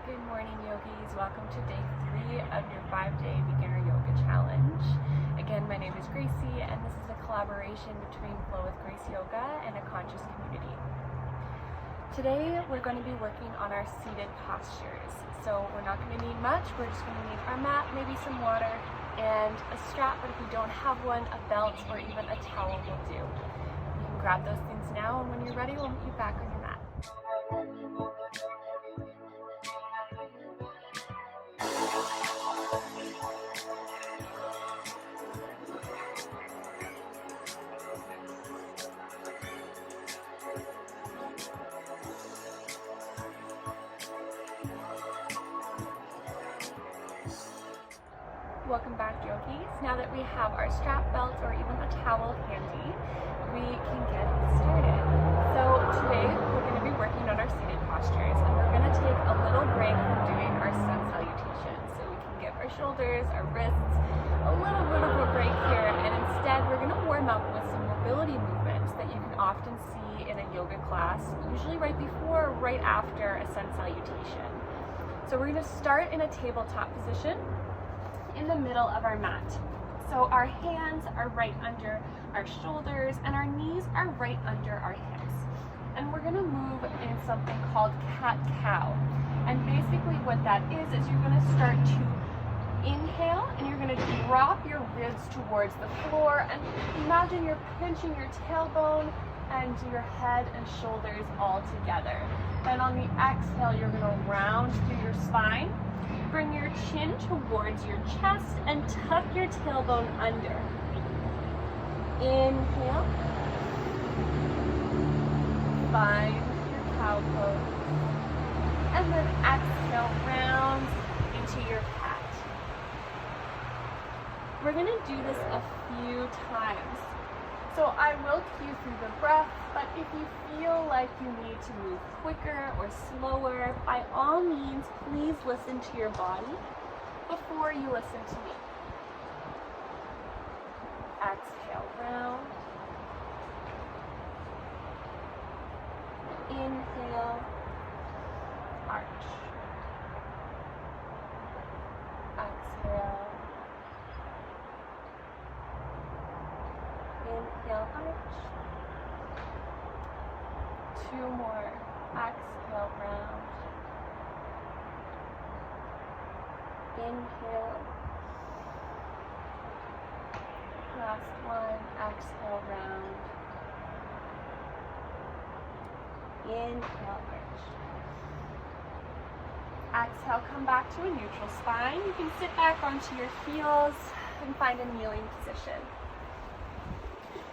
Good morning, yogis. Welcome to day 3 of your 5-day beginner yoga challenge. Again, my name is Gracie, and this is a collaboration between Flow with Grace Yoga and a conscious community. Today, we're going to be working on our seated postures. So we're not going to need much. We're just going to need our mat, maybe some water, and a strap, but if you don't have one, a belt or even a towel will do. You can grab those things now, and when you're ready, we'll meet you back on your mat. Welcome back, yogis. Now that we have our strap, belt, or even a towel handy, we can get started. So today we're going to be working on our seated postures, and we're going to take a little break from doing our sun salutation. So we can give our shoulders, our wrists, a little bit of a break here, and instead we're going to warm up with some mobility movements that you can often see in a yoga class, usually right before or right after a sun salutation. So we're going to start in a tabletop position in the middle of our mat. So our hands are right under our shoulders and our knees are right under our hips. And we're gonna move in something called cat-cow. And basically what that is you're gonna start to inhale and you're gonna drop your ribs towards the floor, and imagine you're pinching your tailbone and your head and shoulders all together. Then on the exhale, you're gonna round through your spine. Bring your chin towards your chest and tuck your tailbone under. Inhale. Find your cow pose. And then exhale, round into your cat. We're going to do this a few times. So I will cue through the breath, but if you feel like you need to move quicker or slower, by all means, please listen to your body before you listen to me. Exhale, round. Inhale, arch. Exhale. Inhale, arch. 2 more. Exhale, round. Inhale. Last one. Exhale, round. Inhale, arch. Exhale, come back to a neutral spine. You can sit back onto your heels and find a kneeling position.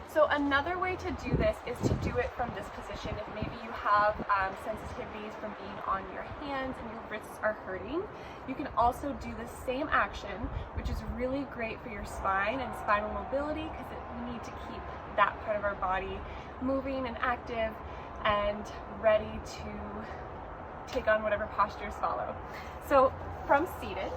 So another way to do this is to do it from this position. If maybe you have sensitivities from being on your hands and your wrists are hurting, you can also do the same action, which is really great for your spine and spinal mobility, because we need to keep that part of our body moving and active and ready to take on whatever postures follow. So from seated,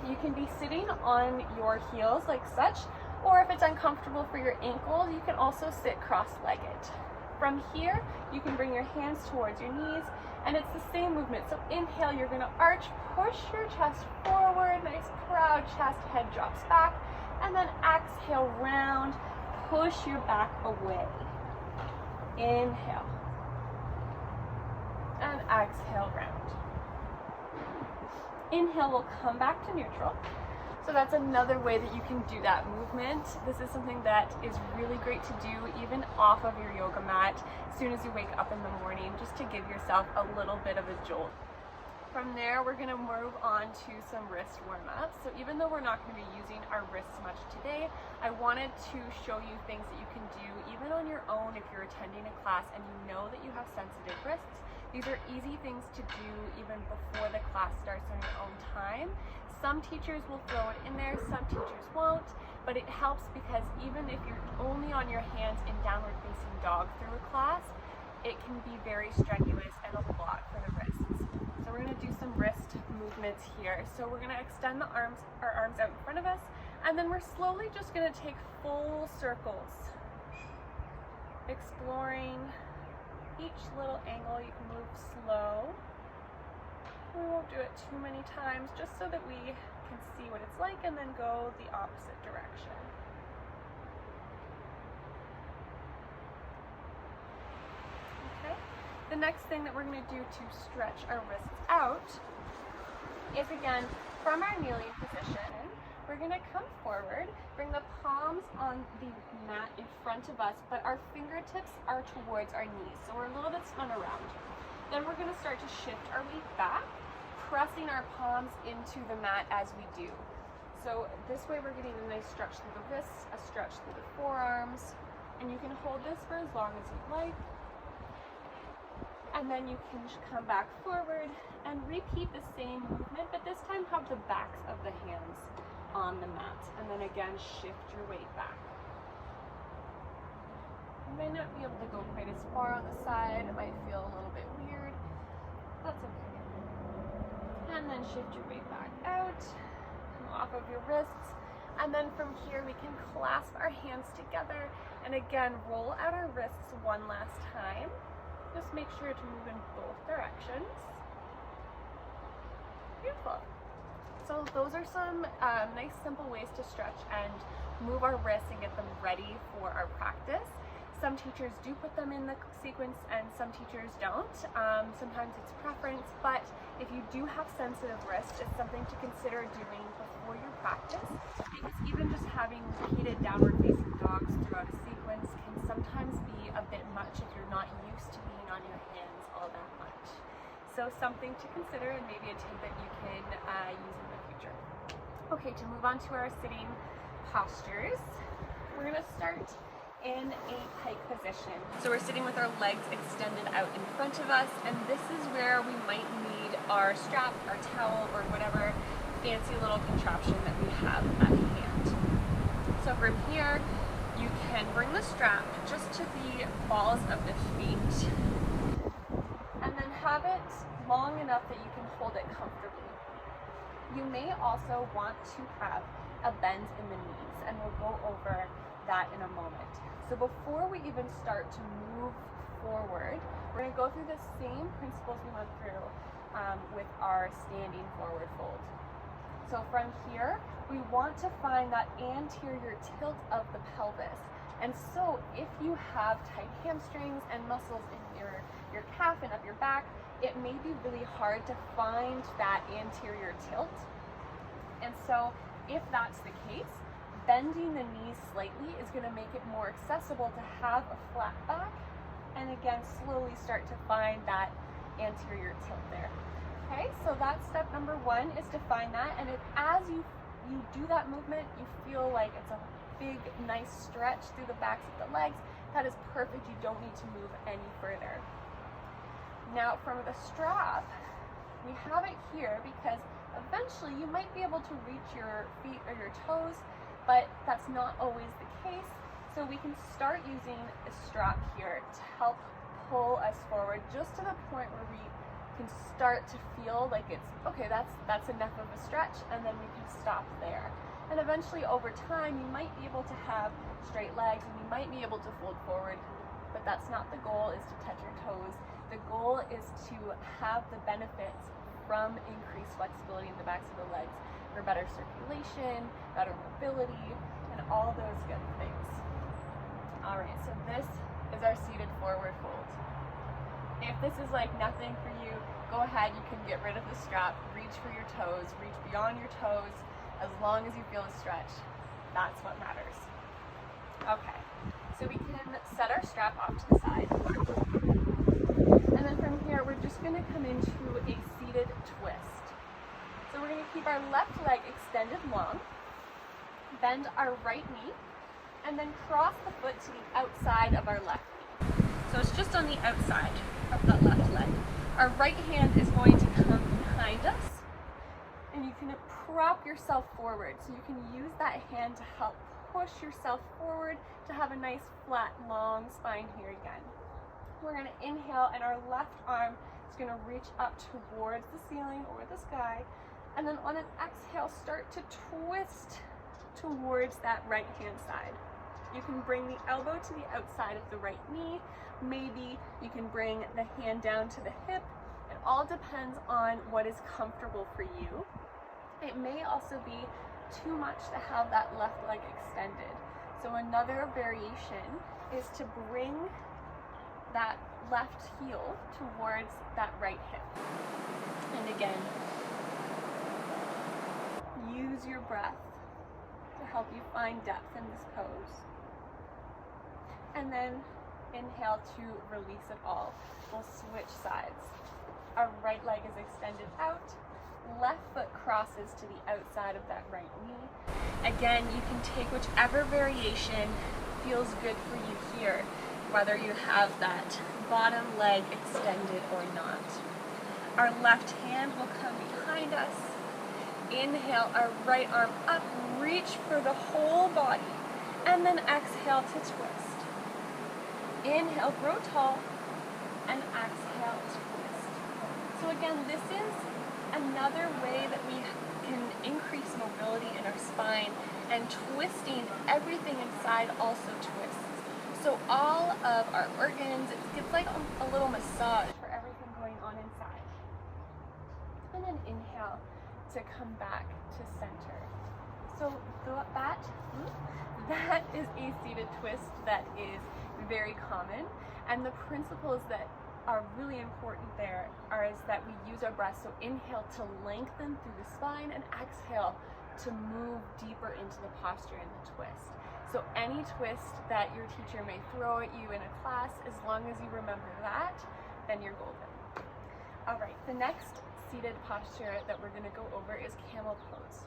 you can be sitting on your heels like such, or if it's uncomfortable for your ankles, you can also sit cross-legged. From here, you can bring your hands towards your knees, and it's the same movement. So inhale, you're gonna arch, push your chest forward, nice proud chest, head drops back, and then exhale, round, push your back away. Inhale, and exhale, round. Inhale, we'll come back to neutral. So that's another way that you can do that movement. This is something that is really great to do even off of your yoga mat as soon as you wake up in the morning, just to give yourself a little bit of a jolt. From there, we're gonna move on to some wrist warm-ups. So even though we're not gonna be using our wrists much today, I wanted to show you things that you can do even on your own if you're attending a class and you know that you have sensitive wrists. These are easy things to do even before the class starts on your own time. Some teachers will throw it in there, some teachers won't, but it helps because even if you're only on your hands in downward facing dog through a class, it can be very strenuous and a lot for the wrists. So we're gonna do some wrist movements here. So we're gonna extend our arms out in front of us, and then we're slowly just gonna take full circles, exploring each little angle. You can move slow. do it too many times, just so that we can see what it's like and then go the opposite direction. Okay. The next thing that we're going to do to stretch our wrists out is, again, from our kneeling position, we're going to come forward, bring the palms on the mat in front of us, but our fingertips are towards our knees, so we're a little bit spun around. Then we're going to start to shift our weight back, pressing our palms into the mat as we do. So this way we're getting a nice stretch through the wrists, a stretch through the forearms, and you can hold this for as long as you'd like. And then you can come back forward and repeat the same movement, but this time have the backs of the hands on the mat. And then again, shift your weight back. You might not be able to go quite as far on the side. It might feel a little bit weird. That's okay. And then shift your weight back out, come off of your wrists. And then from here, we can clasp our hands together. And again, roll out our wrists one last time. Just make sure to move in both directions. Beautiful. So those are some nice simple ways to stretch and move our wrists and get them ready for our practice. Some teachers do put them in the sequence and some teachers don't. Sometimes it's preference, but if you do have sensitive wrists, it's something to consider doing before your practice, because even just having repeated downward facing dogs throughout a sequence can sometimes be a bit much if you're not used to being on your hands all that much. So something to consider, and maybe a tidbit you can use in the future. Okay, to move on to our sitting postures, we're going to start in a pike position. So we're sitting with our legs extended out in front of us, and this is where we might need our strap, our towel, or whatever fancy little contraption that we have at hand. So from here, you can bring the strap just to the balls of the feet, and then have it long enough that you can hold it comfortably. You may also want to have a bend in the knees, and we'll go over that in a moment. So before we even start to move forward, we're going to go through the same principles we went through with our standing forward fold. So from here, we want to find that anterior tilt of the pelvis. And so if you have tight hamstrings and muscles in your calf and up your back, it may be really hard to find that anterior tilt. And so if that's the case, bending the knees slightly is going to make it more accessible to have a flat back, and again, slowly start to find that anterior tilt there. Okay, so that's step number one, is to find that, and if as you do that movement, you feel like it's a big, nice stretch through the backs of the legs, that is perfect. You don't need to move any further. Now from the strap, we have it here because eventually you might be able to reach your feet or your toes, but that's not always the case. So we can start using a strap here to help pull us forward just to the point where we can start to feel like it's, okay, that's enough of a stretch, and then we can stop there. And eventually over time, you might be able to have straight legs and you might be able to fold forward, but that's not the goal, is to touch your toes. The goal is to have the benefits from increased flexibility in the backs of the legs, for better circulation, better mobility, and all those good things. All right, so this is our seated forward fold. If this is like nothing for you, go ahead, you can get rid of the strap, reach for your toes, reach beyond your toes, as long as you feel a stretch. That's what matters. Okay, so we can set our strap off to the side. And then from here, we're just gonna come into a seated twist. So we're going to keep our left leg extended long, bend our right knee, and then cross the foot to the outside of our left knee. So it's just on the outside of the left leg. Our right hand is going to come behind us, and you can prop yourself forward. So you can use that hand to help push yourself forward to have a nice flat, long spine here again. We're going to inhale, and our left arm is going to reach up towards the ceiling or the sky. And then on an exhale, start to twist towards that right hand side. You can bring the elbow to the outside of the right knee. Maybe you can bring the hand down to the hip and all depends on what is comfortable for you. It may also be too much to have that left leg extended. So another variation is to bring that left heel towards that right hip. And again, use your breath to help you find depth in this pose. And then inhale to release it all. We'll switch sides. Our right leg is extended out. Left foot crosses to the outside of that right knee. Again, you can take whichever variation feels good for you here, whether you have that bottom leg extended or not. Our left hand will come behind us. Inhale, our right arm up, reach for the whole body, and then exhale to twist. Inhale, grow tall, and exhale, twist. So again, this is another way that we can increase mobility in our spine, and twisting, everything inside also twists. So all of our organs, it's like a little massage for everything going on inside. And then inhale to come back to center. So that is a seated twist that is very common, and the principles that are really important there is that we use our breath. So inhale to lengthen through the spine, and exhale to move deeper into the posture in the twist. So any twist that your teacher may throw at you in a class, as long as you remember that, then you're golden. All right, the next seated posture that we're going to go over is Camel Pose.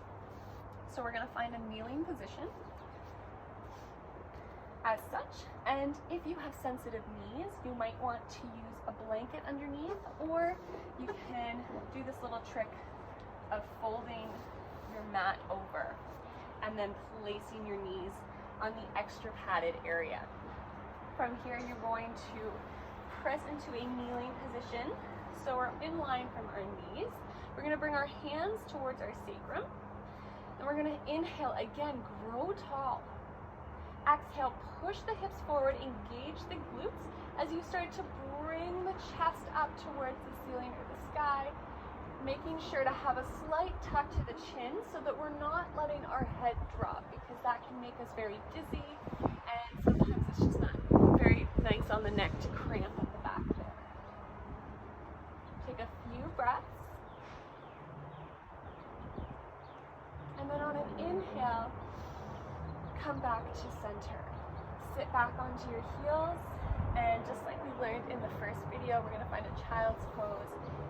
So we're going to find a kneeling position as such, and if you have sensitive knees, you might want to use a blanket underneath, or you can do this little trick of folding your mat over and then placing your knees on the extra padded area. From here, you're going to press into a kneeling position. So we're in line from our knees. We're going to bring our hands towards our sacrum, and we're going to inhale again, grow tall. Exhale, push the hips forward, engage the glutes as you start to bring the chest up towards the ceiling or the sky, making sure to have a slight tuck to the chin so that we're not letting our head drop, because that can make us very dizzy, and sometimes it's just not very nice on the neck to cramp at the back there. Take a few breaths, and then on an inhale, come back to center. Sit back onto your heels, and just like we learned in the first video, we're going to find a child's pose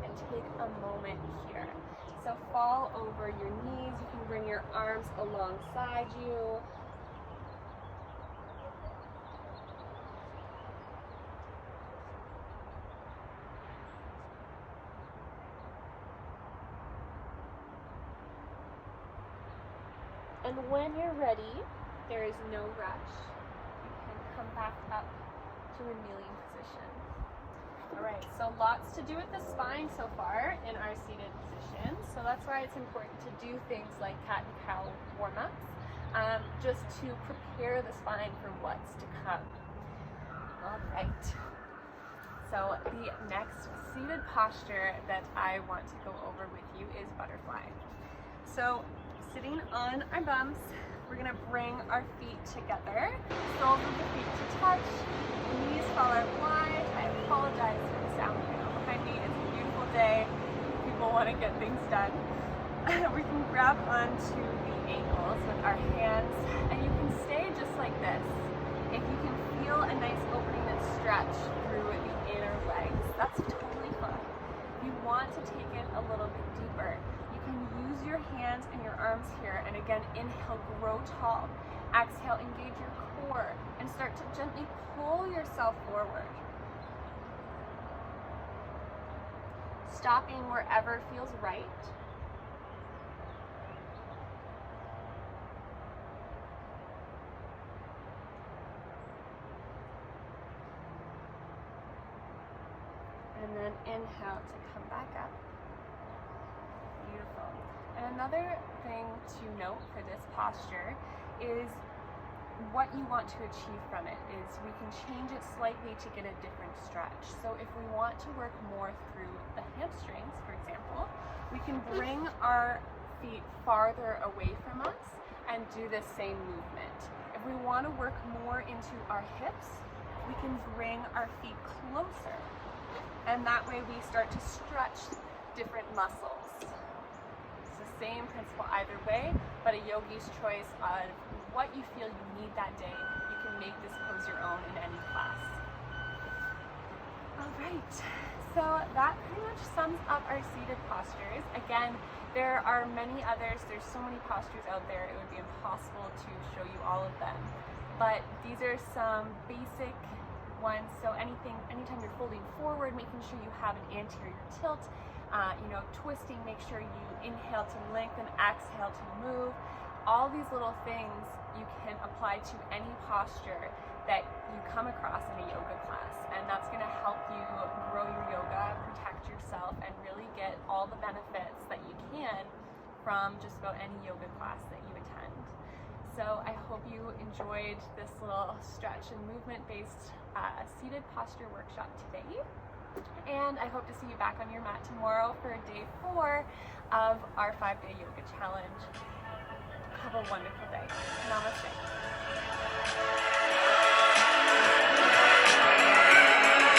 and take a moment here. So fall over your knees. You can bring your arms alongside you. And when you're ready, there is no rush. You can come back up to a kneeling position. All right, so lots to do with the spine so far in our seated position. So that's why it's important to do things like cat and cow warm-ups, just to prepare the spine for what's to come. All right. So the next seated posture that I want to go over with you is butterfly. So sitting on our bums, we're going to bring our feet together, soles of the feet to touch, knees fall out wide. I apologize for the sound behind me. It's a beautiful day. People want to get things done. We can grab onto the ankles with our hands, and you can stay just like this. If you can feel a nice opening and stretch through the inner legs, that's totally fine. If you want to take it a little bit deeper, you can use your hands and your arms here, and again, inhale, grow tall. Exhale, engage your core, and start to gently pull yourself forward. Stopping wherever feels right. And then inhale to come back up. Beautiful. And another thing to note for this posture is what you want to achieve from it is we can change it slightly to get a different stretch. So if we want to work more through the hamstrings, for example, we can bring our feet farther away from us and do the same movement. If we want to work more into our hips, we can bring our feet closer. And that way we start to stretch different muscles. It's the same principle either way, but a yogi's choice of what you feel you need that day. You can make this pose your own in any class. All right, so that pretty much sums up our seated postures. Again, there are many others. There's so many postures out there, it would be impossible to show you all of them. But these are some basic ones. So anytime you're folding forward, making sure you have an anterior tilt, twisting, make sure you inhale to lengthen, exhale to move. All these little things you can apply to any posture that you come across in a yoga class, and that's going to help you grow your yoga, protect yourself, and really get all the benefits that you can from just about any yoga class that you attend. So I hope you enjoyed this little stretch and movement based seated posture workshop today, and I hope to see you back on your mat tomorrow for day 4 of our 5-day yoga challenge. Have a wonderful day. Namaste.